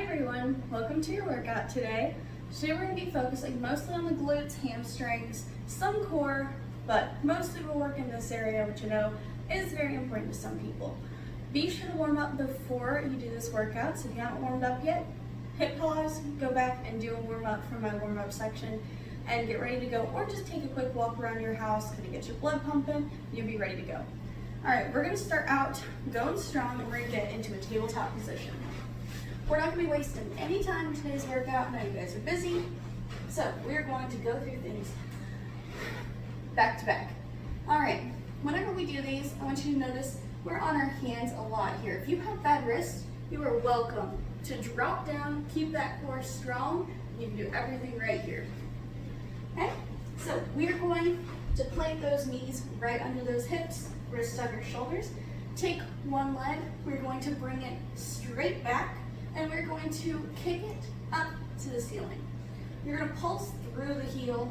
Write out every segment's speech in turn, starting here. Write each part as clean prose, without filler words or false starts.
everyone, welcome to your workout today. Today we're going to be focusing mostly on the glutes, hamstrings, some core, but mostly we'll work in this area, which I know is very important to some people. Be sure to warm up before you do this workout, so if you haven't warmed up yet, hit pause, go back and do a warm up from my warm up section and get ready to go, or just take a quick walk around your house, kind of get your blood pumping, you'll be ready to go. All right, we're going to start out going strong and we're going to get into a tabletop position. We're not going to be wasting any time in today's workout. I know you guys are busy. So we're going to go through things back to back. All right, whenever we do these, I want you to notice we're on our hands a lot here. If you have bad wrists, you are welcome to drop down, keep that core strong, and you can do everything right here. Okay, so we're going to plant those knees right under those hips, wrists under shoulders. Take one leg, we're going to bring it straight back, and we're going to kick it up to the ceiling. You're going to pulse through the heel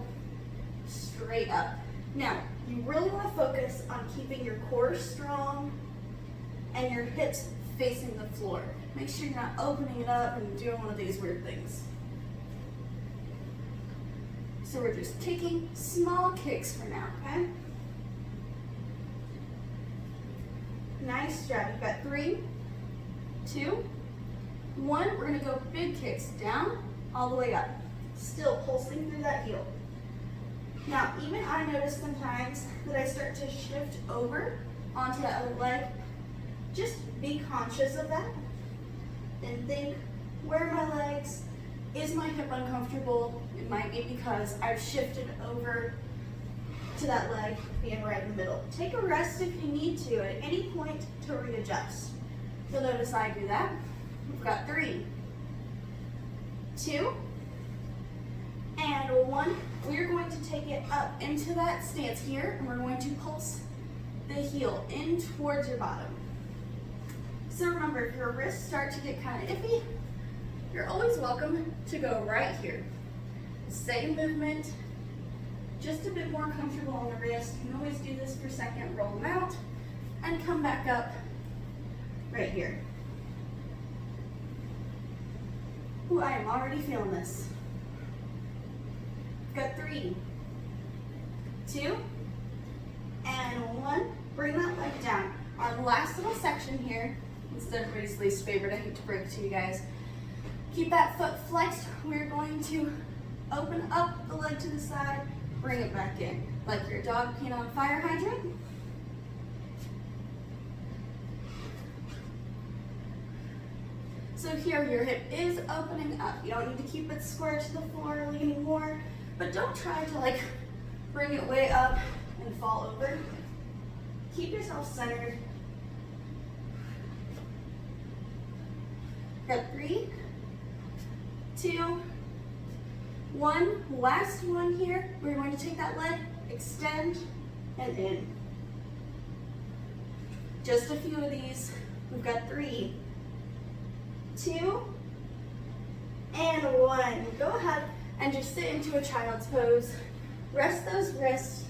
straight up. Now, you really want to focus on keeping your core strong and your hips facing the floor. Make sure you're not opening it up and doing one of these weird things. So we're just taking small kicks for now, okay? Nice job. You've got 3, 2, 1, we're going to go big kicks down, all the way up. Still pulsing through that heel. Now, even I notice sometimes that I start to shift over onto that other leg. Just be conscious of that and think, where are my legs? Is my hip uncomfortable? It might be because I've shifted over to that leg being right in the middle. Take a rest if you need to at any point to readjust. You'll notice I do that. We've got 3, 2, and 1. We're going to take it up into that stance here, and we're going to pulse the heel in towards your bottom. So remember, if your wrists start to get kind of iffy, you're always welcome to go right here. Same movement, just a bit more comfortable on the wrist. You can always do this for a second, roll them out, and come back up right here. Ooh, I am already feeling this. Got 3, 2, and 1. Bring that leg down. Our last little section here, this is everybody's least favorite, I hate to break it to you guys. Keep that foot flexed. We're going to open up the leg to the side, bring it back in, like your dog peeing on a fire hydrant. So here your hip is opening up. You don't need to keep it square to the floor leaning more, but don't try to bring it way up and fall over. Keep yourself centered. Got 3, 2, 1. Last one here. We're going to take that leg, extend, and in. Just a few of these. We've got 3, 2, and 1. Go ahead and just sit into a child's pose. Rest those wrists.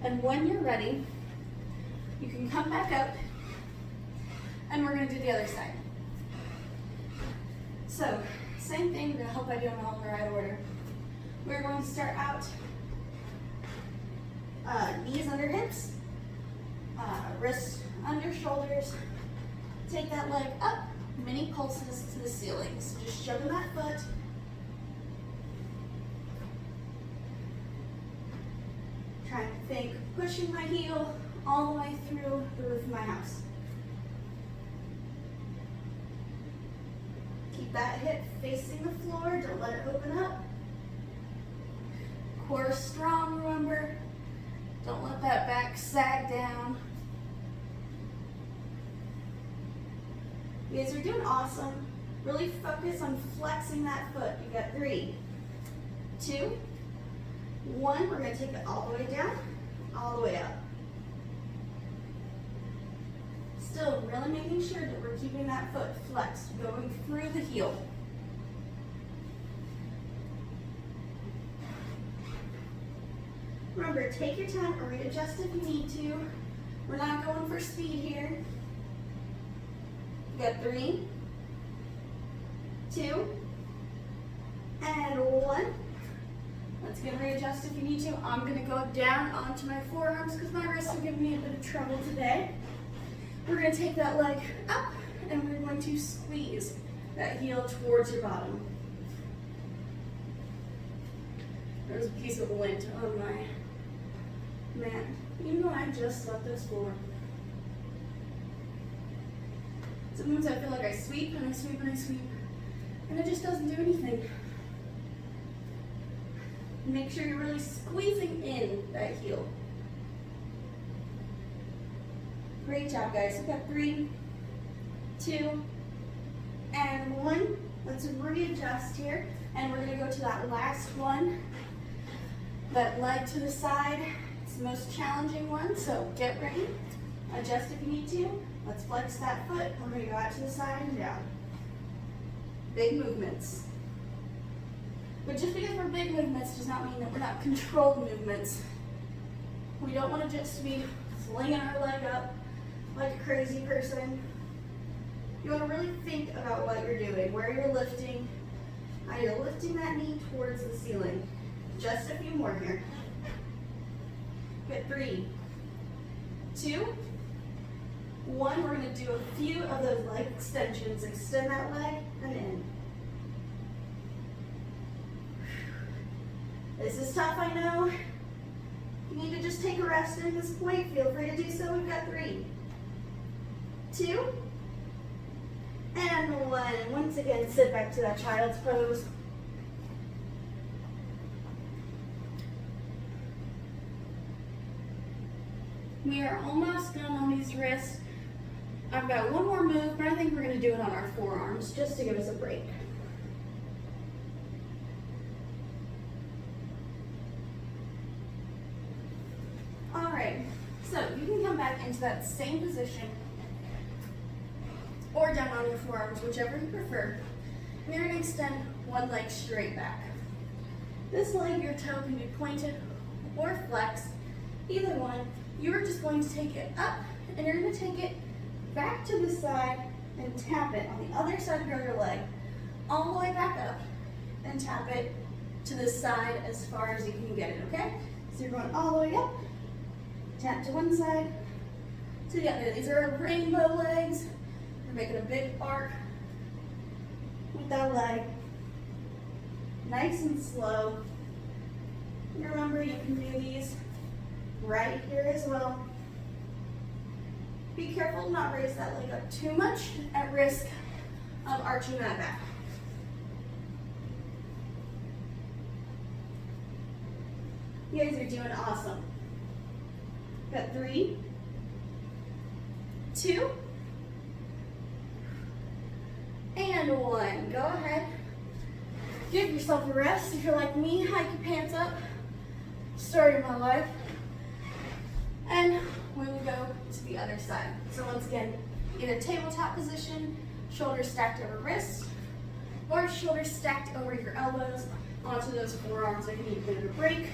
And when you're ready, you can come back up and we're going to do the other side. So, same thing, I hope I do them all in the right order. We're going to start out knees under hips, wrists under shoulders. Take that leg up, mini pulses to the ceiling. So just shoving that foot. Trying to think, pushing my heel all the way through the roof of my house. Keep that hip facing the floor, don't let it open up. Core strong, remember. Don't let that back sag down. You guys are doing awesome. Really focus on flexing that foot. You got 3, 2, 1. We're going to take it all the way down, all the way up. Still really making sure that we're keeping that foot flexed, going through the heel. Remember, take your time or readjust if you need to. We're not going for speed here. You got 3, 2, and 1. Let's get readjust if you need to. I'm gonna go down onto my forearms because my wrists are giving me a bit of trouble today. We're gonna take that leg up and we're going to squeeze that heel towards your bottom. There's a piece of lint on my mat, even though I just swept this floor. Sometimes I feel like I sweep and I sweep and I sweep, and it just doesn't do anything. Make sure you're really squeezing in that heel. Great job, guys. We've got 3, 2, and 1. Let's readjust here, and we're gonna go to that last one. That leg to the side. It's the most challenging one, so get ready. Adjust if you need to. Let's flex that foot. We're gonna go out to the side and down. Big movements. But just because we're big movements does not mean that we're not controlled movements. We don't want to just be flinging our leg up like a crazy person. You want to really think about what you're doing, where you're lifting, how you're lifting that knee towards the ceiling. Just a few more here. Good, 3, 2, 1. We're going to do a few of those leg extensions. Extend that leg and in. This is tough, I know. If you need to just take a rest at this point, feel free to do so. We've got 3, 2, and 1. Once again, sit back to that child's pose. We are almost done on these wrists. I've got one more move, but I think we're going to do it on our forearms just to give us a break. All right, so you can come back into that same position or down on your forearms, whichever you prefer. And you're going to extend one leg straight back. This leg, your toe can be pointed or flexed, either one. You're just going to take it up and you're going to take it back to the side and tap it on the other side of your other leg, all the way back up, and tap it to the side as far as you can get it, okay? So you're going all the way up, tap to one side, to the other. These are rainbow legs. We're making a big arc with that leg. Nice and slow. And remember, you can do these right here as well. Be careful to not raise that leg up too much at risk of arching that back. You guys are doing awesome. Got 3, 2, and 1. Go ahead. Give yourself a rest. If you're like me, hike your pants up. Story of my life. And we will go to the other side. So once again, either tabletop position, shoulders stacked over wrists, or shoulders stacked over your elbows onto those forearms. If you need a bit of a break,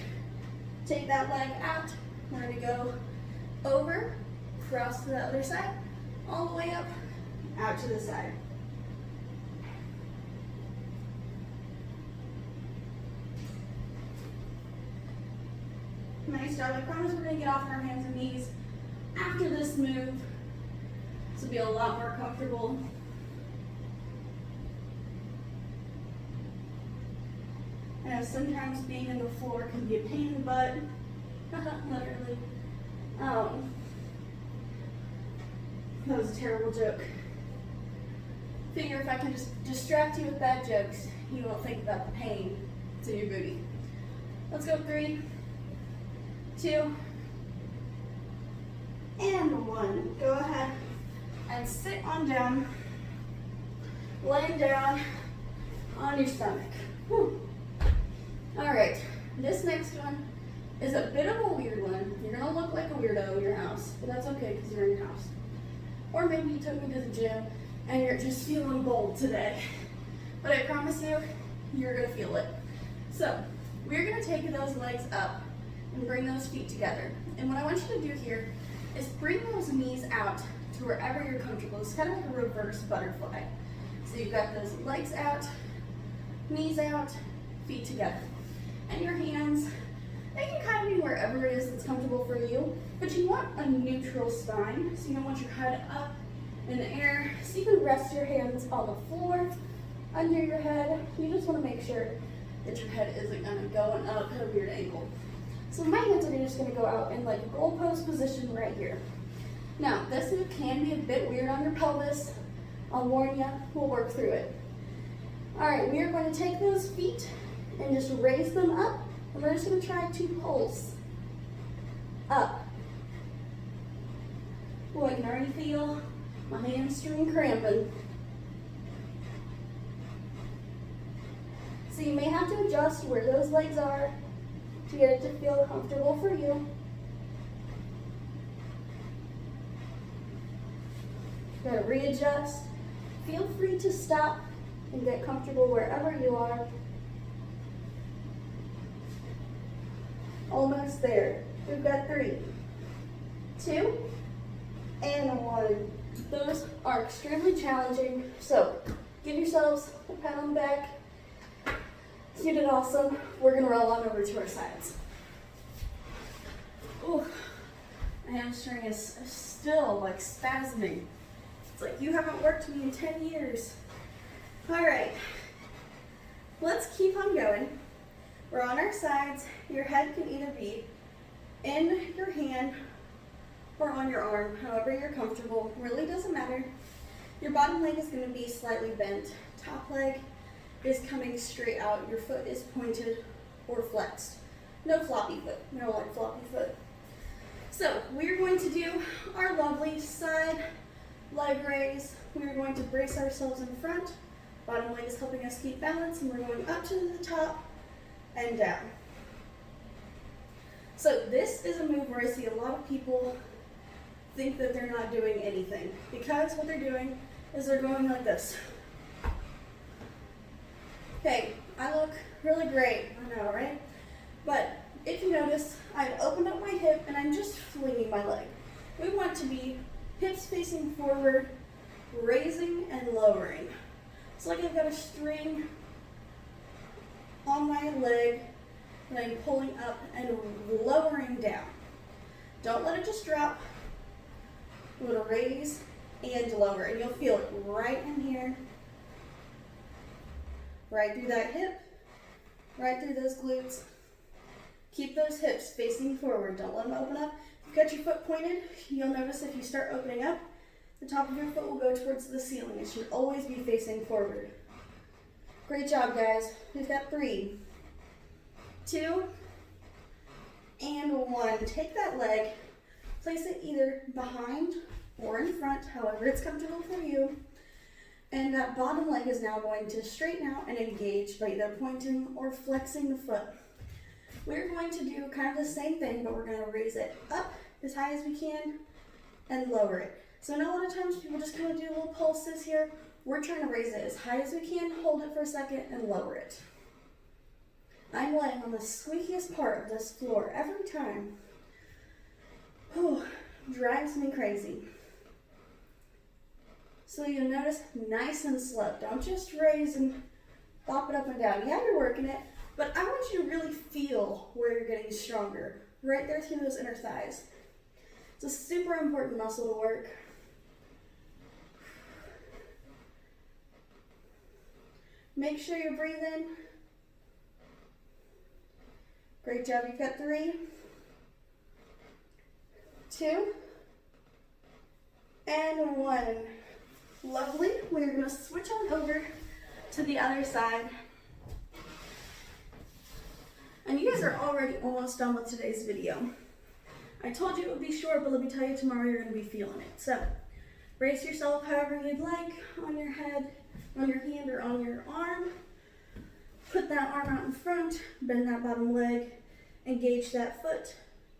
take that leg out. We're going to go over, cross to the other side, all the way up, out to the side. Nice job. I promise we're going to get off on our hands and knees after this move. This will be a lot more comfortable. I know sometimes being on the floor can be a pain in the butt. Literally. That was a terrible joke. Figure if I can just distract you with bad jokes, you won't think about the pain to your booty. Let's go 3, 2, and 1. Go ahead and sit on down, laying down on your stomach. Whew. All right, this next one is a bit of a weird one. You're gonna look like a weirdo in your house, but that's okay because you're in your house. Or maybe you took me to the gym and you're just feeling bold today. But I promise you, you're gonna feel it. So, we're gonna take those legs up and bring those feet together. And what I want you to do here is bring those knees out to wherever you're comfortable. It's kind of like a reverse butterfly. So you've got those legs out, knees out, feet together. And your hands, they can kind of be wherever it is that's comfortable for you, but you want a neutral spine, so you don't want your head up in the air. So you can rest your hands on the floor, under your head. You just want to make sure that your head isn't going to go up at a weird angle. So my hands are just going to go out in like a goalpost position right here. Now, this move can be a bit weird on your pelvis. I'll warn you, we'll work through it. All right, we are going to take those feet and just raise them up, and we're just going to try to pulse up. Boy, I can already feel my hamstring cramping. So you may have to adjust where those legs are to get it to feel comfortable for you. You gotta readjust. Feel free to stop and get comfortable wherever you are. Almost there. We've got 3, 2, and 1. Those are extremely challenging, so give yourselves a pat on the back. You did awesome. We're gonna roll on over to our sides. Ooh, my hamstring is still like spasming. It's like you haven't worked me in 10 years. All right, let's keep on going. We're on our sides. Your head can either be in your hand or on your arm, however you're comfortable. Really doesn't matter. Your bottom leg is going to be slightly bent. Top leg is coming straight out. Your foot is pointed or flexed. No floppy foot. We don't like floppy foot. So we're going to do our lovely side leg raise. We're going to brace ourselves in front. Bottom leg is helping us keep balance, and we're going up to the top and down. So this is a move where I see a lot of people think that they're not doing anything, because what they're doing is they're going like this. Okay, I look really great, I know, right? But if you notice, I've opened up my hip and I'm just flinging my leg. We want to be hips facing forward, raising and lowering. It's like I've got a string on my leg and I'm pulling up and lowering down. Don't let it just drop. I'm going to raise and lower, and you'll feel it right in here, right through that hip, right through those glutes. Keep those hips facing forward. Don't let them open up. If you've got your foot pointed, you'll notice if you start opening up, the top of your foot will go towards the ceiling. It should always be facing forward. Great job, guys. We've got 3, 2, and 1. Take that leg, place it either behind or in front, however it's comfortable for you. And that bottom leg is now going to straighten out and engage by either pointing or flexing the foot. We're going to do kind of the same thing, but we're going to raise it up as high as we can and lower it. So I know a lot of times people just kind of do little pulses here. We're trying to raise it as high as we can, hold it for a second, and lower it. I'm laying on the squeakiest part of this floor every time. Whew, drives me crazy. So you'll notice nice and slow. Don't just raise and bop it up and down. Yeah, you're working it, but I want you to really feel where you're getting stronger. Right there through those inner thighs. It's a super important muscle to work. Make sure you breathe in. Great job. You've got 3, 2, and 1. Lovely. We're going to switch on over to the other side. And you guys are already almost done with today's video. I told you it would be short, but let me tell you, tomorrow you're going to be feeling it. So, brace yourself however you'd like, on your head, on your hand, or on your arm. Put that arm out in front, bend that bottom leg, engage that foot,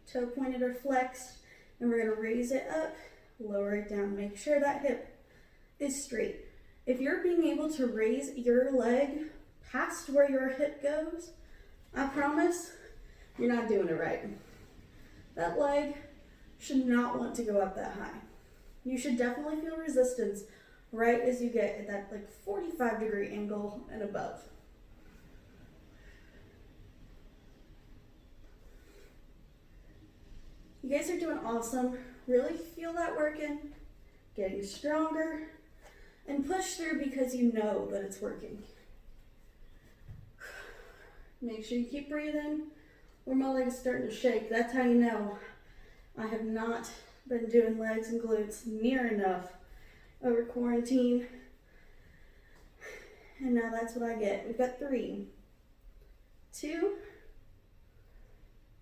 toe pointed or flexed, and we're going to raise it up, lower it down. Make sure that hip is straight. If you're being able to raise your leg past where your hip goes, I promise you're not doing it right. That leg should not want to go up that high. You should definitely feel resistance right as you get at that like 45-degree angle and above. You guys are doing awesome. Really feel that working, getting stronger, and push through because you know that it's working. Make sure you keep breathing. Where my leg is starting to shake, that's how you know I have not been doing legs and glutes near enough over quarantine. And now that's what I get. We've got 3, 2,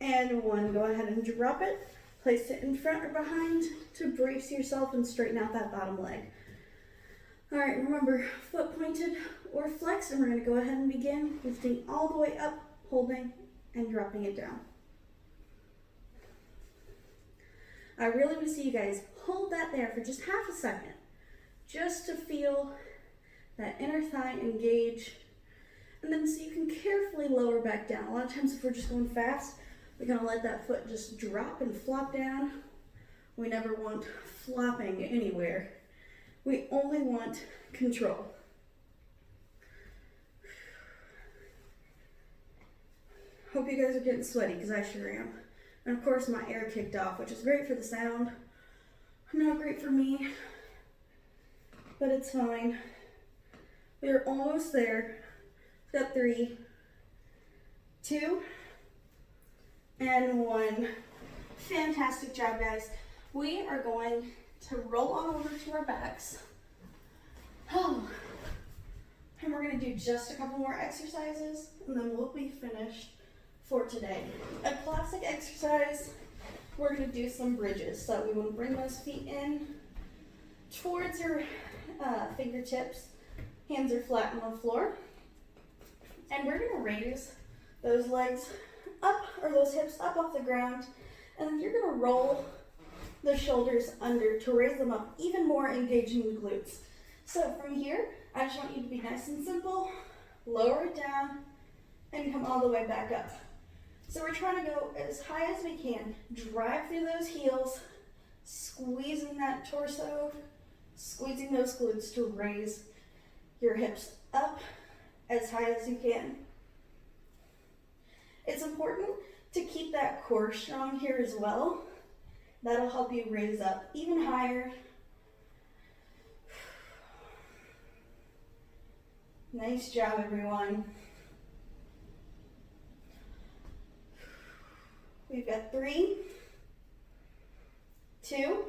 and 1. Go ahead and drop it. Place it in front or behind to brace yourself and straighten out that bottom leg. All right, remember, foot pointed or flexed, and we're gonna go ahead and begin lifting all the way up, holding, and dropping it down. I really want to see you guys hold that there for just half a second, just to feel that inner thigh engage, and then so you can carefully lower back down. A lot of times if we're just going fast, we're gonna let that foot just drop and flop down. We never want flopping anywhere. We only want control. Hope you guys are getting sweaty, because I sure am. And of course my air kicked off, which is great for the sound. Not great for me, but it's fine. We're almost there. We've got 3, 2, and 1. Fantastic job, guys. We are going to roll on over to our backs. Oh. And we're gonna do just a couple more exercises, and then we'll be finished for today. A classic exercise, we're gonna do some bridges. So we wanna bring those feet in towards your fingertips. Hands are flat on the floor. And we're gonna raise those legs up, or those hips up off the ground. And then you're gonna roll the shoulders under to raise them up even more, engaging the glutes. So from here, I just want you to be nice and simple. Lower it down and come all the way back up. So we're trying to go as high as we can. Drive through those heels, squeezing that torso, squeezing those glutes to raise your hips up as high as you can. It's important to keep that core strong here as well. That'll help you raise up even higher. Nice job, everyone. We've got 3, 2.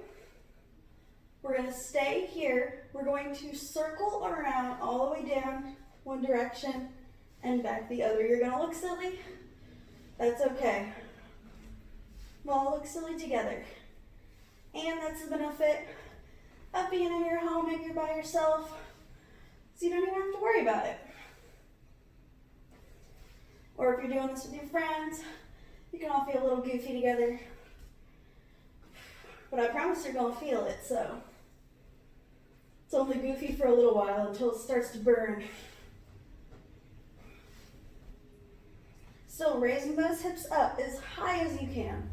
We're going to stay here. We're going to circle around all the way down one direction and back the other. You're going to look silly. That's okay. We'll all look silly together. And that's the benefit of being in your home if you're by yourself, so you don't even have to worry about it. Or if you're doing this with your friends, you can all feel a little goofy together. But I promise you're gonna feel it, so it's only goofy for a little while until it starts to burn. So raising those hips up as high as you can.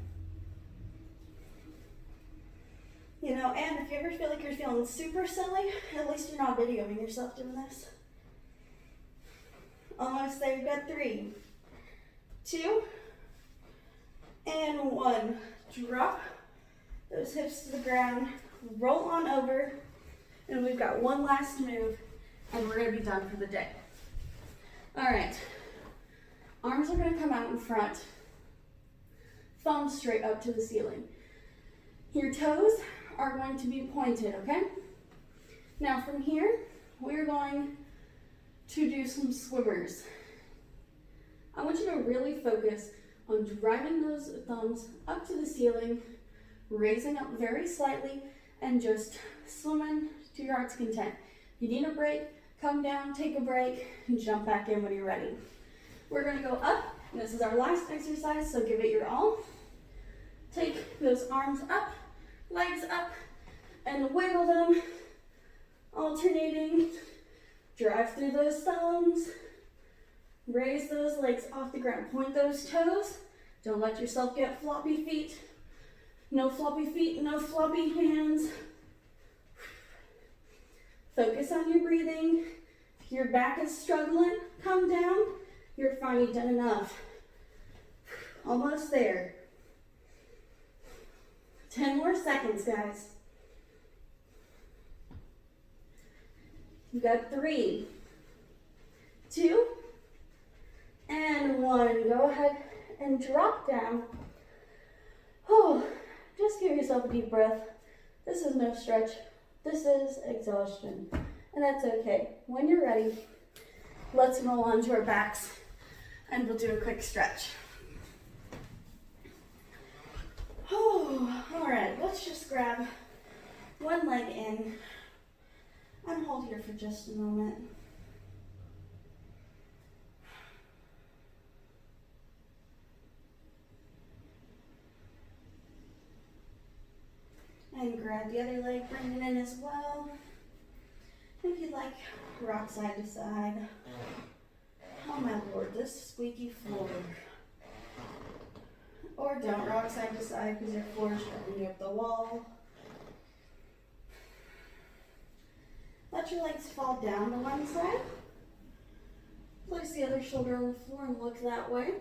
You know, and if you ever feel like you're feeling super silly, at least you're not videoing yourself doing this. Almost there, you've got 3, 2, and 1. Drop those hips to the ground, roll on over, and we've got one last move, and we're gonna be done for the day. All right, arms are gonna come out in front, thumbs straight up to the ceiling. Your toes are going to be pointed, okay? Now from here, we're going to do some swimmers. I want you to really focus on driving those thumbs up to the ceiling, raising up very slightly, and just swimming to your heart's content. If you need a break, come down, take a break, and jump back in when you're ready. We're gonna go up, and this is our last exercise, so give it your all. Take those arms up, legs up, and wiggle them, alternating. Drive through those thumbs, raise those legs off the ground, point those toes, Don't let yourself get floppy feet. No floppy feet, no floppy hands. Focus on your breathing. If your back is struggling, come down. You're fine, you've done enough. Almost there. 10 more seconds, guys. You got 3, 2, and 1. Go ahead and drop down. Oh, just give yourself a deep breath. This is no stretch. This is exhaustion, and that's okay. When you're ready, let's roll onto our backs, and we'll do a quick stretch. Oh, all right, let's just grab one leg in and hold here for just a moment. And grab the other leg, bring it in as well. If you'd like, rock side to side. Oh my Lord, this squeaky floor. Or don't rock side to side because your floor is driving you up the wall. Let your legs fall down to one side. Place the other shoulder on the floor and look that way.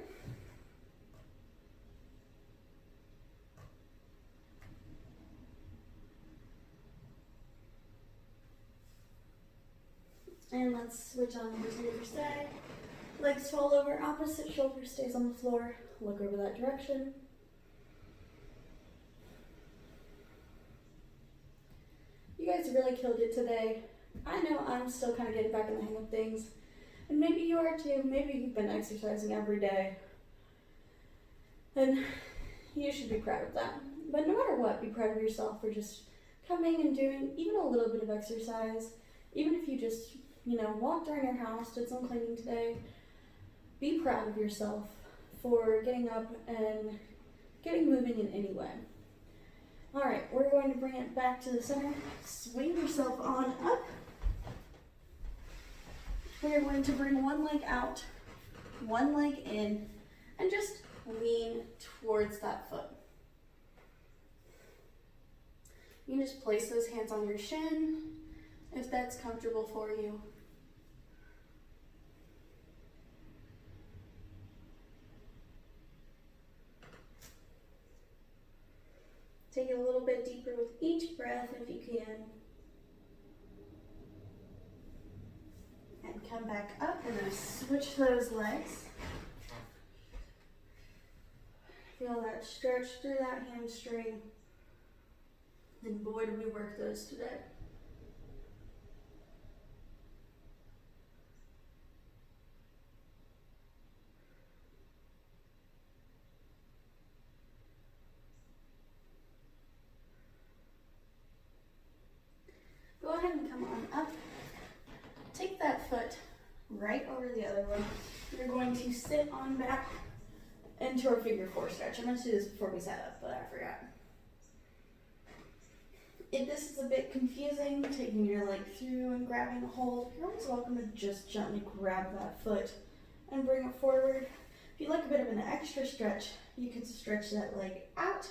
And let's switch on over to the other side. Legs fall over, opposite shoulder stays on the floor. Look over that direction. You guys really killed it today. I know I'm still kind of getting back in the hang of things. And maybe you are too. Maybe you've been exercising every day. And you should be proud of that. But no matter what, be proud of yourself for just coming and doing even a little bit of exercise. Even if you just, walked around your house, did some cleaning today. Be proud of yourself for getting up and getting moving in any way. All right, we're going to bring it back to the center. Swing yourself on up. We're going to bring one leg out, one leg in, and just lean towards that foot. You can just place those hands on your shin if that's comfortable for you. Take it a little bit deeper with each breath if you can. And come back up. We're going to switch those legs. Feel that stretch through that hamstring. And boy, did we work those today. Go ahead and come on up. Take that foot right over the other one. You're going to sit on back into our figure 4 stretch. I'm going to do this before we set up, but I forgot. If this is a bit confusing, taking your leg through and grabbing a hold, you're always welcome to just gently grab that foot and bring it forward. If you like a bit of an extra stretch, you can stretch that leg out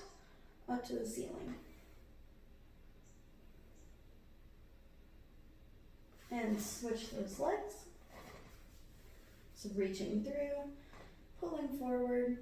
up to the ceiling. And switch those legs. So reaching through, pulling forward.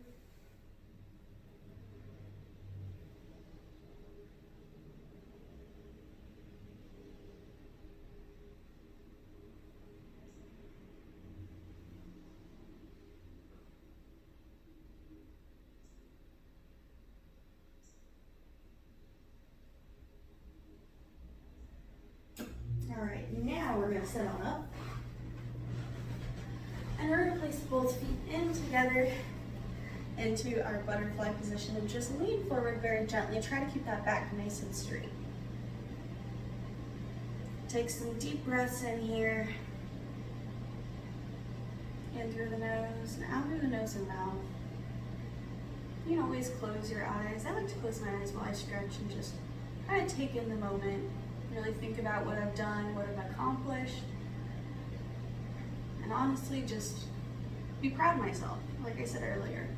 Alright, now we're going to sit on up. And we're going to place both feet in together into our butterfly position and just lean forward very gently. Try to keep that back nice and straight. Take some deep breaths in here. In through the nose and out through the nose and mouth. You can always close your eyes. I like to close my eyes while I stretch and just kind of take in the moment. Really think about what I've done, what I've accomplished, and honestly just be proud of myself, like I said earlier.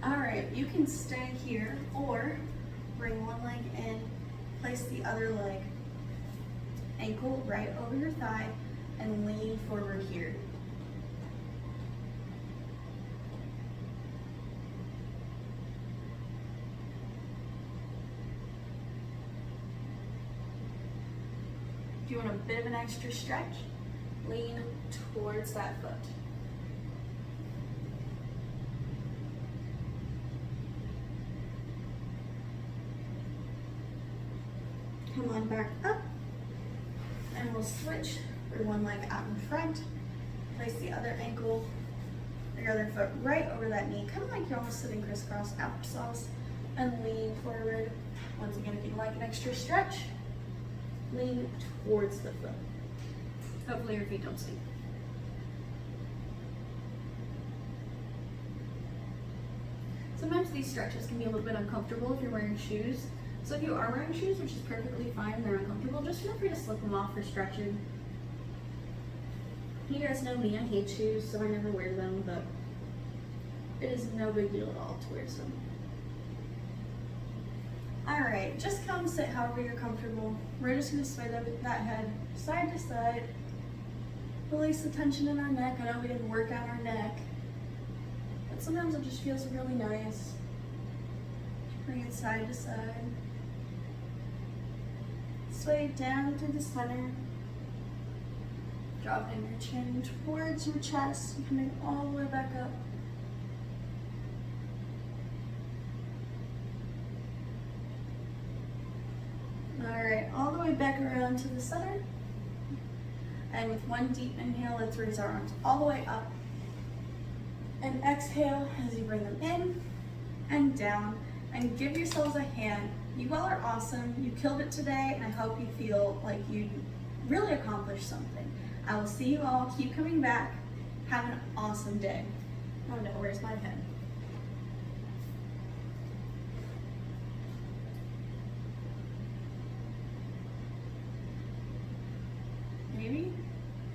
All right, you can stay here or bring one leg in, place the other leg, ankle right over your thigh, and lean forward here. If you want a bit of an extra stretch, lean towards that foot. Come on back up, and we'll switch. Bring one leg out in front, place the other ankle, your other foot right over that knee, kind of like you're almost sitting crisscross applesauce, and lean forward. Once again, if you'd like an extra stretch, lean towards the foot. Hopefully your feet don't stink. Sometimes these stretches can be a little bit uncomfortable if you're wearing shoes. So if you are wearing shoes, which is perfectly fine, they're uncomfortable, just feel free to slip them off for stretching. You guys know me, I hate shoes, so I never wear them, but it is no big deal at all to wear some. All right, just come sit however you're comfortable. We're just gonna sway that head side to side. Release the tension in our neck. I know we didn't work out our neck, but sometimes it just feels really nice. Bring it side to side. Sway down through the center. Dropping your chin towards your chest, coming all the way back up. All right, all the way back around to the center. And with one deep inhale, let's raise our arms all the way up. And exhale as you bring them in and down. And give yourselves a hand. You all are awesome. You killed it today, and I hope you feel like you really accomplished something. I will see you all. Keep coming back. Have an awesome day. Oh no, where's my pen?